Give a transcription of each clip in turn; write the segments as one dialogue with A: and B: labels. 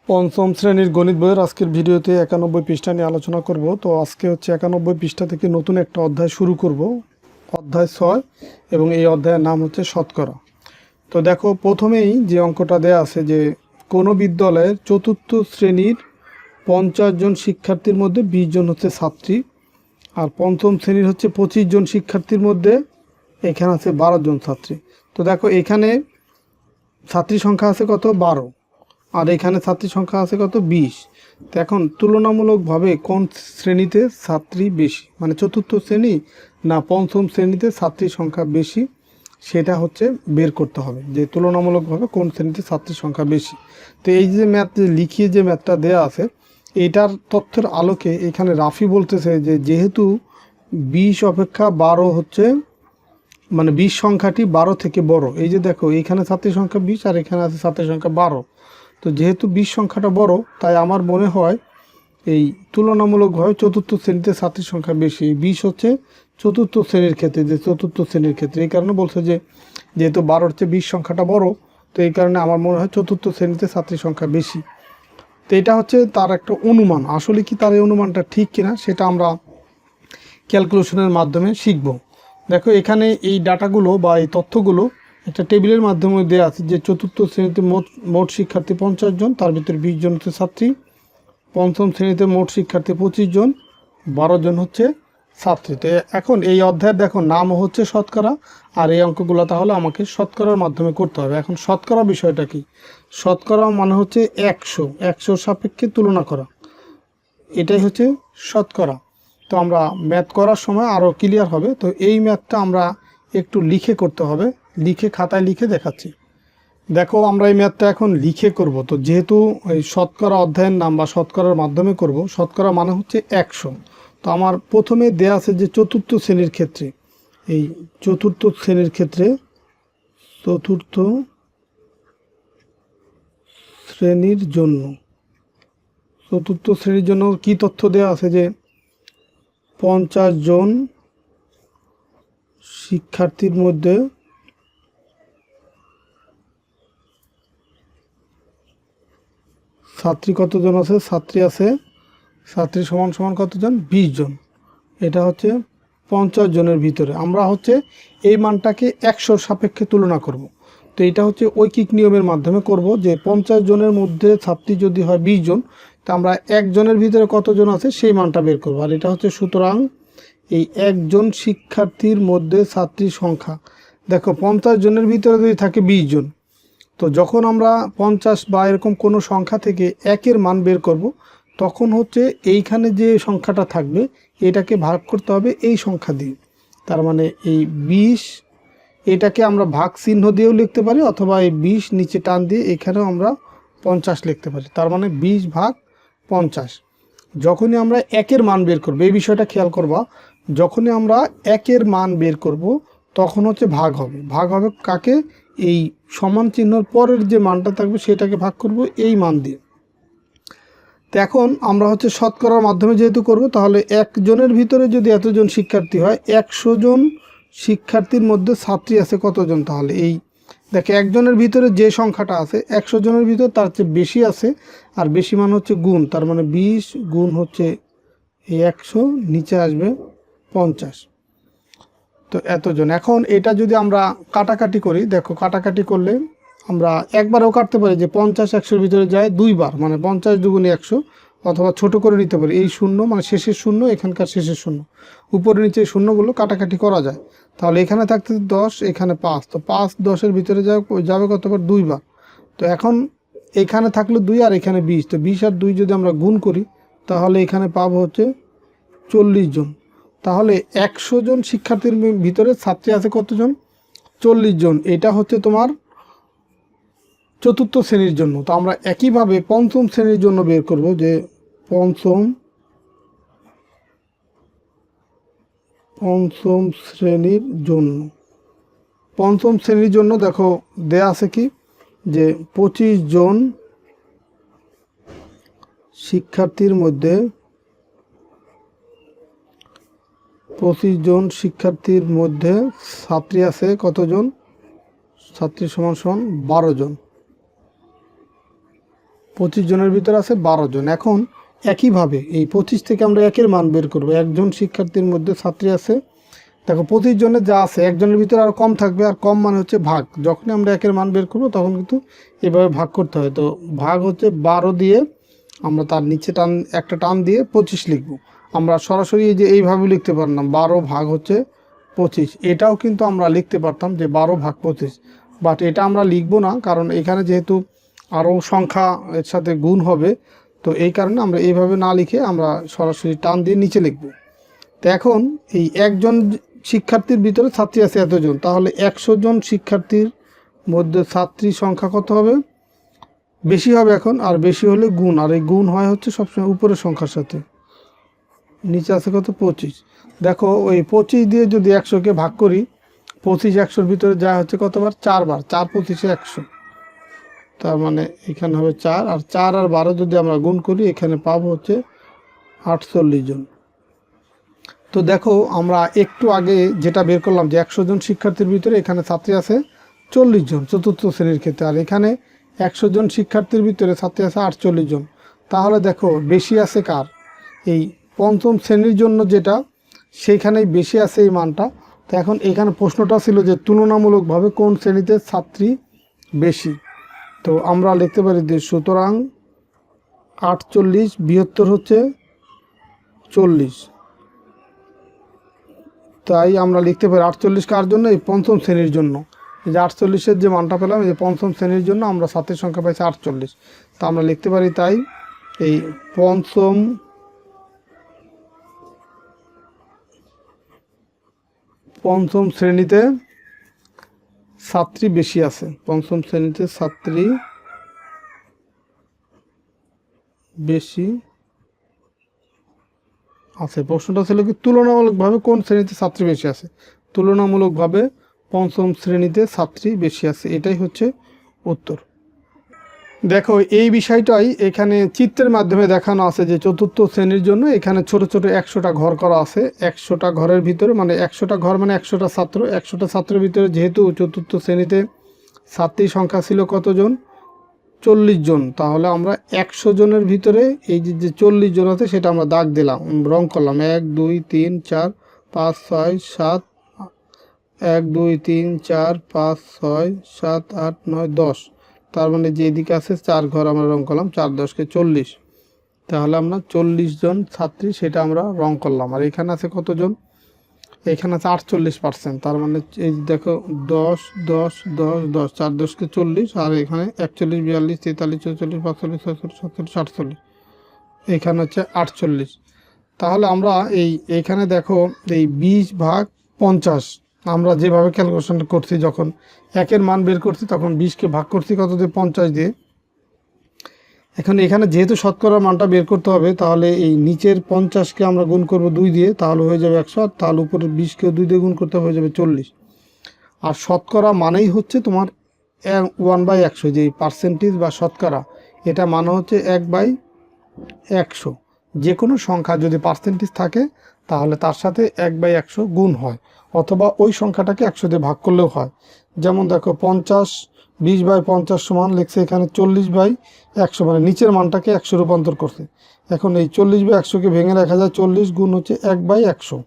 A: পঞ্চম শ্রেণীর গণিত বইয়ের আজকের ভিডিওতে 91 পৃষ্ঠা নিয়ে আলোচনা করব। তো আজকে হচ্ছে 91 পৃষ্ঠা থেকে নতুন একটা অধ্যায় শুরু করব, অধ্যায় 6, এবং এই অধ্যায়ের নাম হচ্ছে শতকরা। তো দেখো, প্রথমেই যে অঙ্কটা দেয়া আছে যে কোনো বিদ্যালয়ের চতুর্থ শ্রেণীর 50 জন শিক্ষার্থীর মধ্যে 20 জন হচ্ছে ছাত্রী, আর পঞ্চম শ্রেণীর হচ্ছে 25 জন শিক্ষার্থীর মধ্যে এখানে আছে 12 জন ছাত্রী। তো দেখো, এখানে ছাত্রী সংখ্যা আছে কত? 12, আর এখানে ছাত্রী সংখ্যা আছে কত? 20। তো এখন তুলনামূলকভাবে কোন শ্রেণীতে ছাত্রী বেশি, মানে চতুর্থ শ্রেণী না পঞ্চম শ্রেণীতে ছাত্রীর সংখ্যা বেশি, সেটা হচ্ছে বের করতে হবে যে তুলনামূলকভাবে কোন শ্রেণীতে ছাত্রীর সংখ্যা বেশি। তো এই যে ম্যাথ লিখিয়ে যে ম্যাথটা দেয়া আছে, এটার তথ্যের আলোকে এখানে রাফি বলতেছে যে যেহেতু 20 অপেক্ষা 12 হচ্ছে, মানে 20 সংখ্যাটি 12 থেকে বড়। এই যে দেখো, এইখানে ছাত্রীর সংখ্যা 20 আর এখানে আছে ছাত্রীর সংখ্যা 12। তো যেহেতু 20 সংখ্যাটা বড়, তাই আমার মনে হয় এই তুলনামূলকভাবে চতুর্থ শ্রেণীতে ছাত্রীর সংখ্যা বেশি। 20 হচ্ছে চতুর্থ শ্রেণীর ক্ষেত্রে, যে চতুর্থ শ্রেণীর ক্ষেত্রে এই কারণে বলছে যে যেহেতু 12-র চেয়ে 20 সংখ্যাটা বড়, তো এই কারণে আমার মনে হয় চতুর্থ শ্রেণীতে ছাত্রীর সংখ্যা বেশি। তো এটা হচ্ছে তার একটা অনুমান। আসলে কি তার এই অনুমানটা ঠিক কিনা সেটা আমরা ক্যালকুলেশনের মাধ্যমে শিখব। দেখো, এখানে এই ডাটাগুলো বা এই তথ্যগুলো একটা টেবিলের মাধ্যমে দেওয়া আছে যে চতুর্থ শ্রেণীতে মোট শিক্ষার্থী 50 জন, তার ভিতরে 20 জন হচ্ছে ছাত্রী। পঞ্চম শ্রেণীতে মোট শিক্ষার্থী 25 জন, 12 জন হচ্ছে ছাত্রী। তো এখন এই অধ্যায়ের দেখো নামও হচ্ছে শতকরা, আর এই অঙ্কগুলো তাহলে আমাকে শতকরার মাধ্যমে করতে হবে। এখন শতকরা বিষয়টা কি? শতকরা মানে হচ্ছে 100 সাপেক্ষে তুলনা করা, এটাই হচ্ছে শতকরা। তো আমরা ম্যাথ করার সময় আরও ক্লিয়ার হবে। তো এই ম্যাথটা আমরা একটু লিখে করতে হবে, লিখে খাতায় লিখে দেখাচ্ছি। দেখো, আমরা এই ম্যাথটা এখন লিখে করব। তো যেহেতু এই শতকরা অধ্যায়ের নাম বা শতকরার মাধ্যমে করব, শতকরা মানে হচ্ছে 100। তো আমার প্রথমে দেয়া আছে যে চতুর্থ শ্রেণীর ক্ষেত্রে, এই চতুর্থ শ্রেণীর ক্ষেত্রে, চতুর্থ শ্রেণীর জন্য, চতুর্থ শ্রেণীর জন্য কি তথ্য দেয়া আছে যে 50 জন শিক্ষার্থীর মধ্যে ছাত্রী কতজন আছে? ছাত্রী আছে, ছাত্রী সমান সমান কতজন? 20 জন। এটা হচ্ছে 50 জনের ভিতরে আমরা হচ্ছে এই মানটাকে 100 সাপেক্ষে তুলনা করব। তো এটা হচ্ছে ঐকিক নিয়মের মাধ্যমে করব যে 50 জনের মধ্যে ছাত্রী যদি হয় 20 জন, তা আমরা একজনের ভিতরে কতজন আছে সেই মানটা বের করব। আর এটা হচ্ছে সুতরাং এই একজন শিক্ষার্থীর মধ্যে ছাত্রীর সংখ্যা। দেখো, 50 জনের ভিতরে যদি থাকে 20 জন, তো যখন আমরা 50 বা এরকম কোনো সংখ্যা থেকে একের মান বের করব, তখন হচ্ছে এইখানে যে সংখ্যাটা থাকবে এটাকে ভাগ করতে হবে এই সংখ্যা দিয়ে। তার মানে এই 20, এটাকে আমরা ভাগ চিহ্ন দিয়েও লিখতে পারি, অথবা এই 20 নিচে টান দিয়ে এখানেও আমরা 50 লিখতে পারি। তার মানে 20 ভাগ 50। যখনই আমরা একের মান বের করব, এই বিষয়টা খেয়াল করবা, যখনই আমরা একের মান বের করব তখন হচ্ছে ভাগ হবে। ভাগ হবে কাকে? এই সমান চিহ্নর পরের যে মানটা থাকবে সেটাকে ভাগ করব এই মান দিয়ে। তো এখন আমরা হচ্ছে শতকরার মাধ্যমে যেহেতু করব, তাহলে একজনের ভিতরে যদি এতজন শিক্ষার্থী হয়, 100 জন শিক্ষার্থীর মধ্যে ছাত্রী আছে কতজন? তাহলে এই দেখে, একজনের ভিতরে যে সংখ্যাটা আছে 100 জনের ভিতরে তার চেয়ে বেশি আছে, আর বেশি মান হচ্ছে গুণ। তার মানে 20 গুণ হচ্ছে এই 100, নিচে আসবে 50। তো এতজন। এখন এটা যদি আমরা কাটাকাটি করি, দেখো কাটাকাটি করলে আমরা একবারও কাটতে পারি যে 50 100-র ভিতরে যায় দুইবার, মানে 50 দুগুণে 100, অথবা ছোট করে নিতে পারি এই শূন্য, মানে শেষের শূন্য, এখানকার শেষের শূন্য, উপরে নিচে শূন্যগুলো কাটাকাটি করা যায়। তাহলে এখানে থাকতে 10, এখানে 5, তো 5 10-এর ভিতরে যাবে কতবার? দুইবার। তো এখন এখানে থাকলো 2 আর এখানে 20, তো 20 আর 2 যদি আমরা গুণ করি, তাহলে এখানে পাবো হচ্ছে 40 জন। তাহলে 100 জন শিক্ষার্থীর ভিতরে ছাত্রী আছে কতজন? 40 জন। এটা হচ্ছে তোমার চতুর্থ শ্রেণীর জন্য। তো আমরা একইভাবে পঞ্চম শ্রেণীর জন্য বের করব যে পঞ্চম শ্রেণীর জন্য, পঞ্চম শ্রেণীর জন্য দেখো দেয়া আছে কি যে 25 জন শিক্ষার্থীর মধ্যে, 25 জন শিক্ষার্থীর মধ্যে ছাত্রী আছে কতজন? ছাত্রী সমান সমান 12 জন। 25 জনের ভিতরে আছে 12 জন। এখন একইভাবে এই 25 থেকে আমরা একের মান বের করব। একজন শিক্ষার্থীর মধ্যে ছাত্রী আছে, দেখো 25 জনের যা আছে একজনের ভিতরে আর কম থাকবে, আর কম মানে হচ্ছে ভাগ। যখনই আমরা একের মান বের করব তখন কিন্তু এভাবে ভাগ করতে হয়। তো ভাগ হচ্ছে 12 দিয়ে আমরা তার নিচে একটা টান দিয়ে 25 লিখব। আমরা সরাসরি এই যে এইভাবে লিখতে পারলাম 12 ভাগ হচ্ছে 25, এটাও কিন্তু আমরা লিখতে পারতাম যে 12 ভাগ 25, বাট এটা আমরা লিখব না, কারণ এখানে যেহেতু আরও সংখ্যা এর সাথে গুণ হবে, তো এই কারণে আমরা এইভাবে না লিখে আমরা সরাসরি টান দিয়ে নিচে লিখব। তো এখন এই একজন শিক্ষার্থীর ভিতরে ছাত্রী আছে এতজন, তাহলে 100 জন শিক্ষার্থীর মধ্যে ছাত্রী সংখ্যা কত হবে? বেশি হবে এখন, আর বেশি হলে গুণ, আর এই গুণ হয় হচ্ছে সবসময় উপরের সংখ্যার সাথে। নিচে আছে কত? 25। দেখো ওই 25 দিয়ে যদি 100কে ভাগ করি, 25 100-র ভিতরে যা হচ্ছে কতবার? 4 বার। 4 25 100, তার মানে এখানে হবে 4, আর 4 আর 12 যদি আমরা গুণ করি এখানে পাবো হচ্ছে 48 জন। তো দেখো আমরা একটু আগে যেটা বের করলাম যে 100 জন শিক্ষার্থীর ভিতরে এখানে ছাত্রী আছে 40 জন চতুর্থ শ্রেণীর ক্ষেত্রে, আর এখানে 100 জন শিক্ষার্থীর ভিতরে ছাত্রী আছে 48 জন। তাহলে দেখো বেশি আছে কার? এই পঞ্চম শ্রেণীর জন্য যেটা, সেইখানেই বেশি আছে এই মানটা। তো এখন এখানে প্রশ্নটা ছিল যে তুলনামূলকভাবে কোন শ্রেণীতে ছাত্রী বেশি। তো আমরা লিখতে পারি যে সুতরাং 48 বৃহত্তর হচ্ছে 40, তাই আমরা লিখতে পারি 48 কার জন্য? এই পঞ্চম শ্রেণীর জন্য। এই যে 48-এর যে মানটা পেলাম, এই যে পঞ্চম শ্রেণীর জন্য আমরা ছাত্রীর সংখ্যা পাইছি 48, তা আমরা লিখতে পারি তাই এই পঞ্চম শ্রেণীতে ছাত্রী বেশি আছে। পঞ্চম শ্রেণীতে ছাত্রী বেশি আছে। প্রশ্নটা ছিল কি তুলনামূলকভাবে কোন শ্রেণীতে ছাত্রী বেশি আছে? তুলনামূলকভাবে পঞ্চম শ্রেণীতে ছাত্রী বেশি আছে, এটাই হচ্ছে উত্তর। দেখো এই বিষয়টাই এখানে চিত্রের মাধ্যমে দেখানো আছে যে চতুর্থ শ্রেণীর জন্য এখানে ছোট ছোট 100টা ঘর করা আছে। 100টা ঘরের ভিতরে মানে 100টা ঘর মানে 100টা ছাত্র। 100টা ছাত্রের ভিতরে যেহেতু চতুর্থ শ্রেণীতে ছাত্রীর সংখ্যা ছিল কতজন? 40 জন। তাহলে আমরা 100 জনের ভিতরে এই যে 40 জন আছে সেটা আমরা দাগ দিলাম, রং করলাম 1 2 3 4 5 6 7, 1 2 3 4 5 6 7 8 9 10, তার মানে যে এদিকে আছে 4 ঘর আমরা রং করলাম, 4 10 কে 40। তাহলে আমরা 40 জন ছাত্রী সেটা আমরা রং করলাম। আর এখানে আছে কতজন? এখানে আছে 48%, তার মানে এই দেখো 10 10 10 10, 4 10 কে 40, আর এখানে 41 42 43 44 45 46 47 48, এখানে হচ্ছে 48। তাহলে আমরা এইখানে দেখো এই 20 ভাগ 50 আমরা যেভাবে ক্যালকুলেশন করছি, যখন একের মান বের করছি তখন 20কে ভাগ করছি কত দিয়ে? 50 দিয়ে। এখন এখানে যেহেতু শতকরার মানটা বের করতে হবে, তাহলে এই নিচের 50কে আমরা গুণ করব 2 দিয়ে, তাহলে হয়ে যাবে 100, আর তাহলে উপরে 20কেও 2 দিয়ে গুণ করতে হয়ে যাবে 40। আর শতকরা মানেই হচ্ছে তোমার 1/100, যে পার্সেন্টেজ বা শতকরা, এটা মানে হচ্ছে 1/100। যে কোনো সংখ্যা যদি পার্সেন্টেজ থাকে তাহলে তার সাথে 1/100 গুণ হয়, অথবা ওই সংখ্যাটাকে 100 দিয়ে ভাগ করলেও হয়। যেমন দেখো 20/50 সমান লিখছে এখানে 40/100, মানে নিচের মানটাকে 100 রূপান্তর করছে। এখন এই 40/100কে ভেঙে লেখা যায় 40 গুণ হচ্ছে 1/100,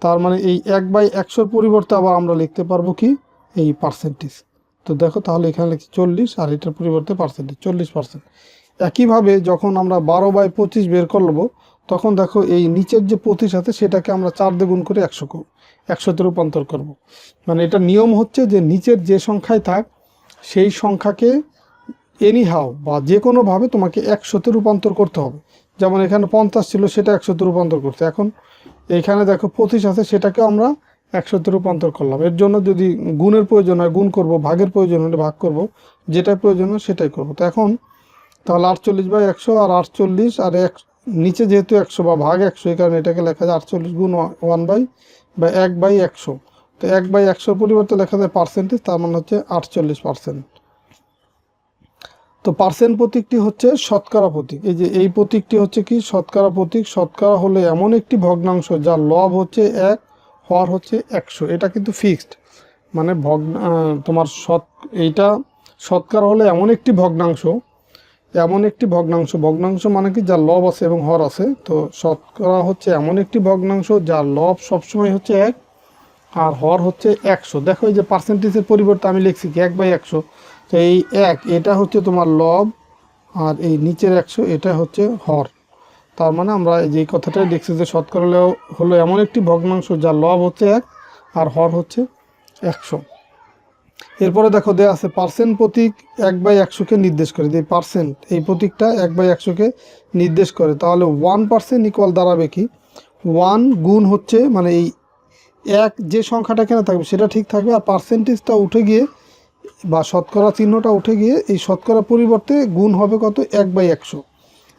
A: তার মানে এই 1/100-র পরিবর্তে আবার আমরা লিখতে পারবো কি? এই পার্সেন্টেজ। তো দেখো তাহলে এখানে লিখছি 40, আর এটার পরিবর্তে পার্সেন্টেজ 40%। একইভাবে যখন আমরা 12/25 বের করব, তখন দেখো এই নিচের যে 25 আছে সেটাকে আমরা 4 দিয়ে গুণ করে 100তে রূপান্তর করব। মানে এটা নিয়ম হচ্ছে যে নিচের যে সংখ্যায় থাক সেই সংখ্যাকে এনিহাও বা যে কোনোভাবে তোমাকে 100তে রূপান্তর করতে হবে। যেমন এখানে 50 ছিল, সেটা 100তে রূপান্তর করছে। এখন এখানে দেখো 25 আছে, সেটাকে আমরা 100তে রূপান্তর করলাম। এর জন্য যদি গুণের প্রয়োজন হয় গুণ করব, ভাগের প্রয়োজন হলে ভাগ করব, যেটা প্রয়োজন হয় সেটাই করব। তো এখন তাহলে 48/100 আর 48 আর নিচে যেহেতু 100 বা ভাগ 100, এই কারণে এটাকে লেখা যায় 48 গুণ 1/100। তো 1/100 পরিবর্তে লেখা যায় পার্সেন্টেজ, তার মানে হচ্ছে 48%। তো পার্সেন্ট প্রতীকটি হচ্ছে শতকরা প্রতীক। এই যে এই প্রতীকটি হচ্ছে কি? শতকরা প্রতীক। শতকরা হলে এমন একটি ভগ্নাংশ যার লব হচ্ছে 1, হর হচ্ছে 100। এটা কিন্তু ফিক্সড, মানে তোমার এইটা শতকরা হলে এমন একটি ভগ্নাংশ এমন একটি ভগ্নাংশ, ভগ্নাংশ মানে কি যার লব আছে এবং হর আছে। তো শতকরা হচ্ছে এমন একটি ভগ্নাংশ যার লব সবসময় হচ্ছে 1 আর হর হচ্ছে 100। দেখো এই যে পার্সেন্টেজের পরিবর্তে আমি লিখছি কি 1/100। তো এই 1 এটা হচ্ছে তোমার লব আর এই নিচের 100 এটা হচ্ছে হর। তার মানে আমরা যে কথাটাই দেখছি যে শতকরা হলো এমন একটি ভগ্নাংশ যার লব হচ্ছে 1 আর হর হচ্ছে 100। এরপরে দেখো দেয়া আছে পার্সেন্ট প্রতীক 1/100-কে নির্দেশ করে। যে পার্সেন্ট এই প্রতীকটা 1/100-কে নির্দেশ করে, তাহলে 1% ইকুয়াল দাঁড়াবে কি 1 গুণ হচ্ছে মানে এই 1 যে সংখ্যাটা কেন থাকবে সেটা ঠিক থাকবে, আর পার্সেন্টেজটা উঠে গিয়ে বা শতকরা চিহ্নটা উঠে গিয়ে এই শতকরা পরিবর্তে গুণ হবে কত 1/100।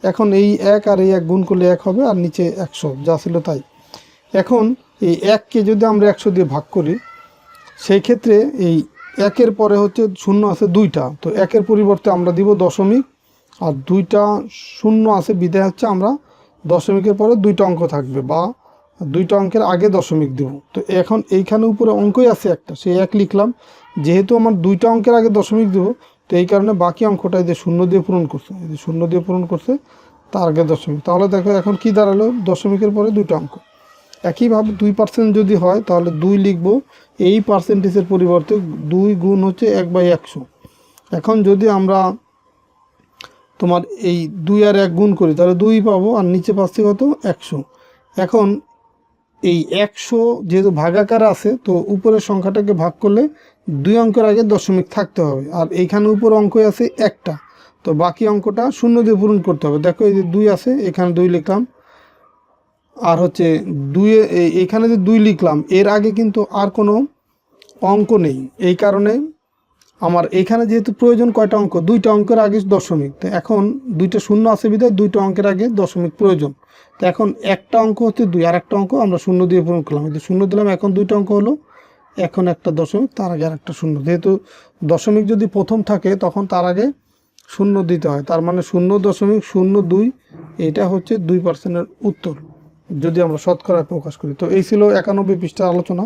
A: এখন এই 1 আর এই 1 গুণ করলে 1 হবে আর নিচে 100 যা ছিল তাই। এখন এই 1কে যদি আমরা 100 দিয়ে ভাগ করি সেই ক্ষেত্রে এই 1-এর পরে হচ্ছে শূন্য আছে 2টা, তো 1-এর পরিবর্তে আমরা দিব দশমিক, আর 2টা শূন্য আছে বিধায় হচ্ছে আমরা দশমিকের পরে 2টা অঙ্ক থাকবে বা 2টা অঙ্কের আগে দশমিক দেব। তো এখন এইখানে উপরে অঙ্কই আছে একটা, সেই 1 লিখলাম, যেহেতু আমার 2টা অঙ্কের আগে দশমিক দেব তো এই কারণে বাকি অঙ্কটা এই যে শূন্য দিয়ে পূরণ করছে, এই যে শূন্য দিয়ে পূরণ করছে তার আগে দশমিক। তাহলে দেখো এখন কি দাঁড়ালো, দশমিকের পরে 2টা অঙ্ক। একইভাবে 2% যদি হয় তাহলে 2 লিখব, এই পার্সেন্টেজের পরিবর্তে 2 গুণ হচ্ছে 1/100। এখন যদি আমরা তোমার এই 2 আর 1 গুণ করি তাহলে 2 পাবো আর নিচে পাচ্ছি কত 100। এখন এই 100 যেহেতু ভাগাকার আছে তো উপরের সংখ্যাটাকে ভাগ করলে 2 অঙ্কের আগে দশমিক থাকতে হবে, আর এইখানে উপর অঙ্ক আছে একটা, তো বাকি অঙ্কটা শূন্য দিয়ে পূরণ করতে হবে। দেখো এই যে 2 আছে এখানে 2 লিখলাম, আর হচ্ছে 2 এইখানে যে 2 লিখলাম এর আগে কিন্তু আর কোনো অঙ্ক নেই, এই কারণে আমার এখানে যেহেতু প্রয়োজন কয়টা অঙ্ক, 2টা অঙ্কের আগে দশমিক। তো এখন 2টা শূন্য আছে বিধায় 2টা অঙ্কের আগে দশমিক প্রয়োজন। তো এখন একটা অঙ্ক হচ্ছে 2 আর একটা অঙ্ক আমরা শূন্য দিয়ে পূরণ করলাম, এই শূন্য দিলাম, এখন 2টা অঙ্ক হলো, এখন একটা দশমিক তার আগে আর একটা শূন্য। যেহেতু দশমিক যদি প্রথম থাকে তখন তার আগে শূন্য দিতে হয়, তার মানে 0.02 এটা হচ্ছে 2%-এর উত্তর যদি আমরা শতকরায় প্রকাশ করি। তো এই ছিল 91 পৃষ্ঠার আলোচনা।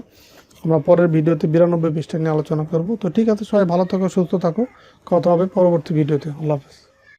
A: আমরা পরের ভিডিওতে 92 পৃষ্ঠা নিয়ে আলোচনা করব। তো ঠিক আছে, সবাই ভালো থাকো, সুস্থ থাকো, কথা হবে পরবর্তী ভিডিওতে। আল্লাহ হাফেজ।